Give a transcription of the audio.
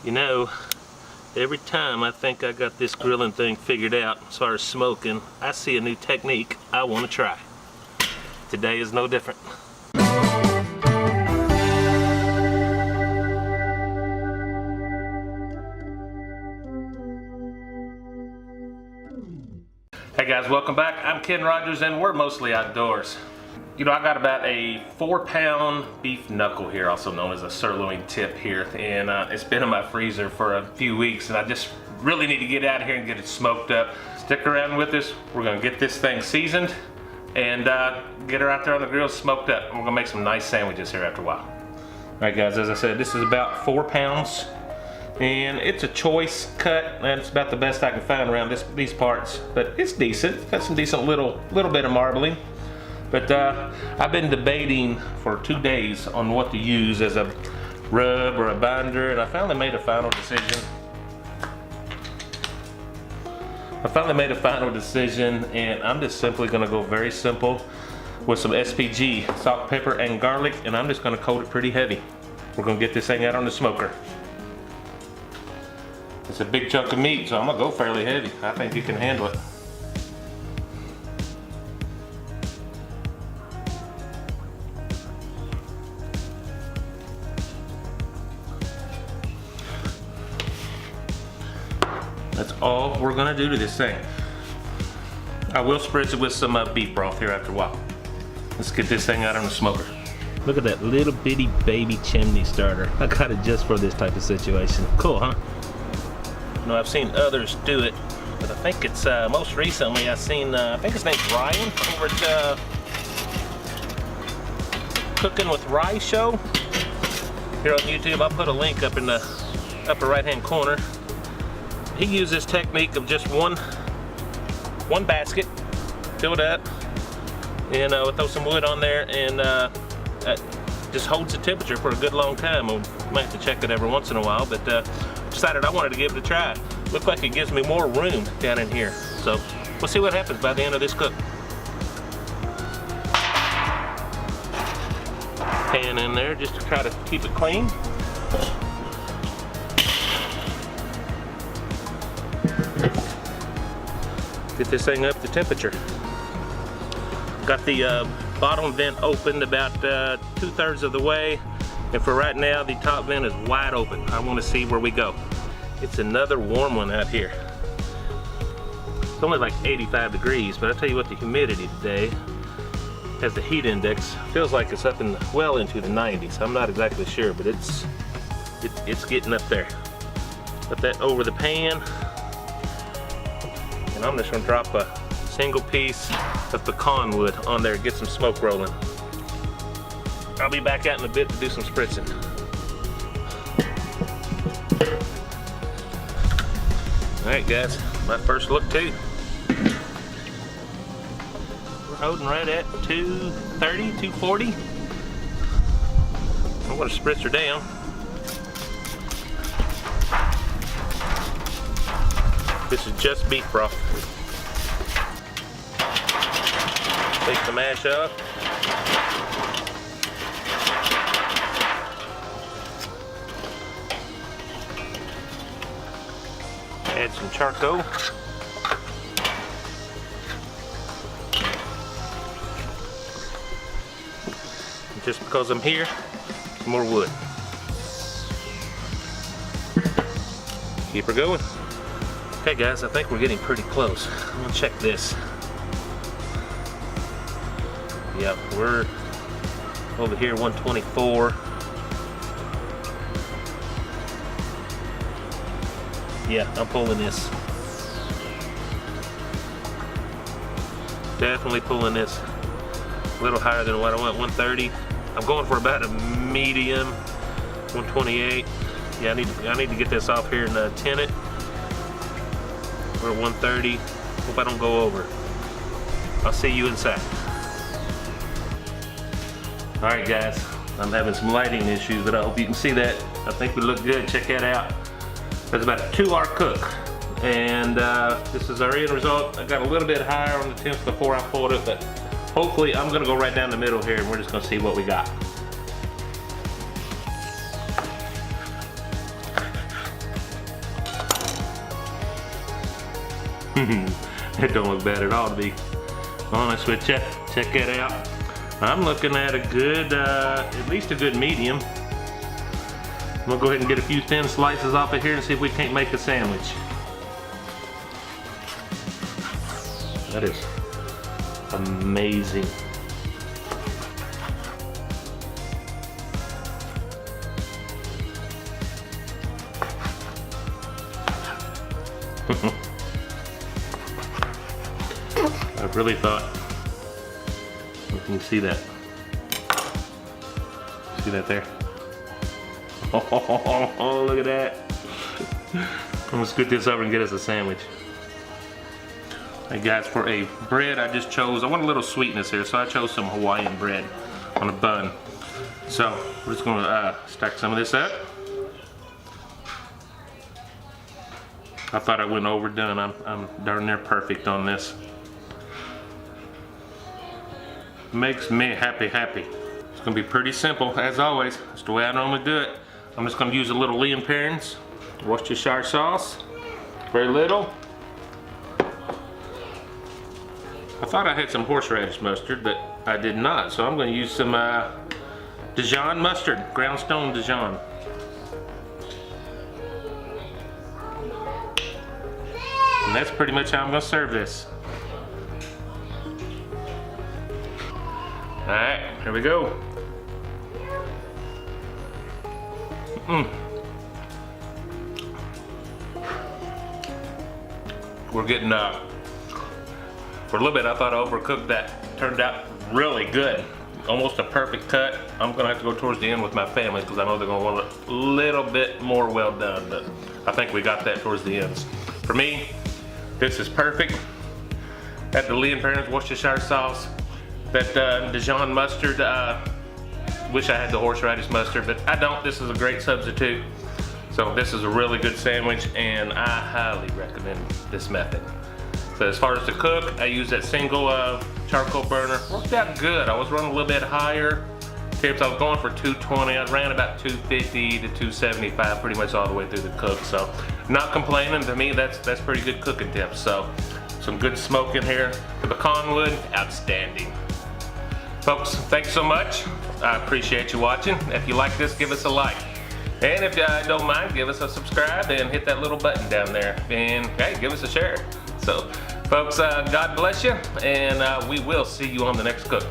You know, every time I think I got this grilling thing figured out as far as smoking, I see a new technique I want to try. Today is no different. Hey guys, welcome back. I'm Ken Rogers and we're mostly outdoors. You know, I got about a 4-pound beef knuckle here, also known as a sirloin tip here, and it's been in my freezer for a few weeks, and I just really need to get out of here and get it smoked up. Stick around with us. We're gonna get this thing seasoned and get her out there on the grill smoked up. And we're gonna make some nice sandwiches here after a while. All right guys, as I said, this is about 4 pounds, and it's a choice cut, and it's about the best I can find around these parts, but it's decent. It's got some decent little bit of marbling. But I've been debating for 2 days on what to use as a rub or a binder, and I finally made a final decision. And I'm just simply gonna go very simple with some SPG, salt, pepper, and garlic, and I'm just gonna coat it pretty heavy. We're gonna get this thing out on the smoker. It's a big chunk of meat, so I'm gonna go fairly heavy. I think you can handle it. That's all we're gonna do to this thing. I will spritz it with some beef broth here after a while. Let's get this thing out on the smoker. Look at that little bitty baby chimney starter. I got it just for this type of situation. Cool, huh? You know, I've seen others do it, but I think it's most recently I've seen, I think his name's Ryan over at Cooking with Rye show here on YouTube. I'll put a link up in the upper right hand corner. He used this technique of just one basket filled up, and we'll throw some wood on there, and just holds the temperature for a good long time. We might have to check it every once in a while, but decided I wanted to give it a try. Looked like it gives me more room down in here, so we'll see what happens by the end of this cook. Pan in there just to try to keep it clean. Get this thing up to temperature. Got the bottom vent opened about 2/3 of the way, and for right now the top vent is wide open. I want to see where we go. It's another warm one out here. It's only like 85 degrees, but I tell you what, the humidity today has the heat index. Feels like it's up in well into the 90s. I'm not exactly sure, but it's getting up there. Put that over the pan. And I'm just gonna drop a single piece of pecan wood on there, get some smoke rolling. I'll be back out in a bit to do some spritzing. All right guys, my first look too. We're holding right at 230, 240. I'm gonna spritz her down. This is just beef broth. Take the mash up. Add some charcoal. And just because I'm here, some more wood. Keep her going. Okay guys, I think we're getting pretty close. I'm gonna check this. Yep, we're over here 124. Yeah, I'm pulling this. Definitely pulling this. A little higher than what I want, 130. I'm going for about a medium, 128. Yeah, I need to get this off here and tin it. We're at 130. Hope I don't go over. I'll see you inside. All right guys, I'm having some lighting issues, but I hope you can see that. I think we look good. Check that out. That's about a 2-hour cook, and this is our end result. I got a little bit higher on the temps before I pulled it, but hopefully I'm gonna go right down the middle here, and we're just gonna see what we got. It don't look bad at all, to be honest with you. Check that out. I'm looking at a good, at least a good medium. I'm gonna go ahead and get a few thin slices off of here and see if we can't make a sandwich. That is amazing. I really thought, you can see that. See that there? Oh, look at that. I'm gonna scoot this over and get us a sandwich. Hey guys, for a bread I just chose, I want a little sweetness here, so I chose some Hawaiian bread on a bun. So we're just gonna stack some of this up. I thought I went overdone. I'm darn near perfect on this. Makes me happy. It's gonna be pretty simple as always. That's the way I normally do it. I'm just gonna use a little Lea & Perrins Worcestershire sauce, very little. I thought I had some horseradish mustard, but I did not. So I'm gonna use some Dijon mustard, ground stone Dijon. And that's pretty much how I'm gonna serve this. Alright, here we go. We're getting, for a little bit I thought I overcooked that. Turned out really good. Almost a perfect cut. I'm gonna have to go towards the end with my family because I know they're gonna want it a little bit more well done, but I think we got that towards the ends. For me, this is perfect. Had the Lea & Perrins Worcestershire sauce. That Dijon mustard, wish I had the horseradish mustard, but I don't. This is a great substitute. So this is a really good sandwich, and I highly recommend this method. So as far as to cook, I use that single charcoal burner. Worked out good. I was running a little bit higher tips. I was going for 220. I ran about 250 to 275 pretty much all the way through the cook. So not complaining. To me, that's pretty good cooking tips. So some good smoke in here. The pecan wood, outstanding. Folks, thanks so much. I appreciate you watching. If you like this, give us a like. And if you don't mind, give us a subscribe and hit that little button down there. And hey, give us a share. So, folks, God bless you, and we will see you on the next cook.